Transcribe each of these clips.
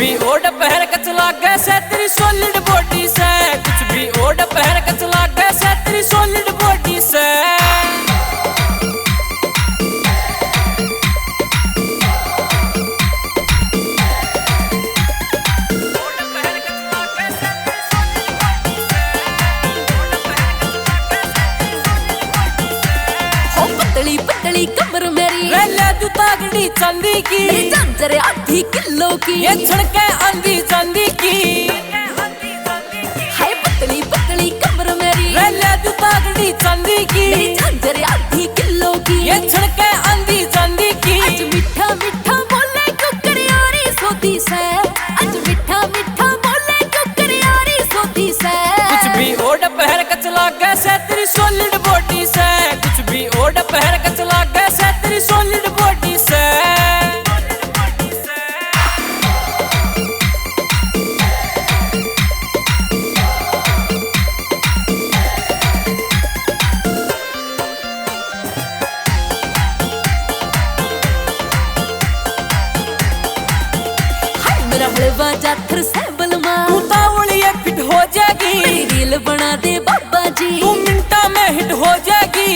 भी ओढ़ पहर कच लागे से तेरी सॉलिड बॉडी से, कुछ भी ओढ़ पहर कच लागे से तेरी सॉलिड बॉडी से। पतली पतली कमर मेरी ले तू तागड़ी चांदी की, झांझर 8 किलो की, ये छड़के आंधी चांदी की। हाय पतली पतली कमर मेरी ले तू तागड़ी चांदी की, झांझर 8 किलो की, ये छड़के आंधी चांदी की। आज मीठा मीठा बोले कुकरियारी सोती से, आज मीठा मीठा बोले कुकरियारी सोती से। कुछ भी ओढ़ पहर कच लागे से तेरी सॉलिड बॉडी से, कुछ भी ओढ़ पहर कच लागे से तेरी सॉलिड बॉडी से। मेरा हलवा जाथर से बलमा, तू तावड़िए फिट हो जाएगी, मेरी रील बना दे बाबा जी, तू मिनटा में हिट हो जाएगी।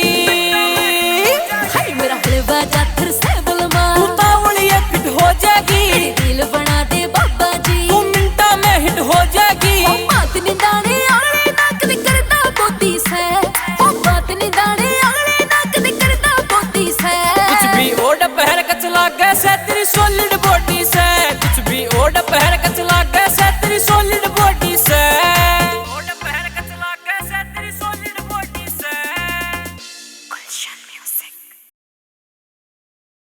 हाय मेरा हलवा जाथर से बलमा, तू तावड़िए फिट हो जाएगी, मेरी रील बना दे बाबा जी, तू मिनटा में हिट हो जाएगी। ओ बात निदाने आले नाक दे करदा बोती से, ओ बात निदाने आले नाक दे करदा बोती से। कुछ भी ओढ़ पहर कच लागे से तेरी सॉलिड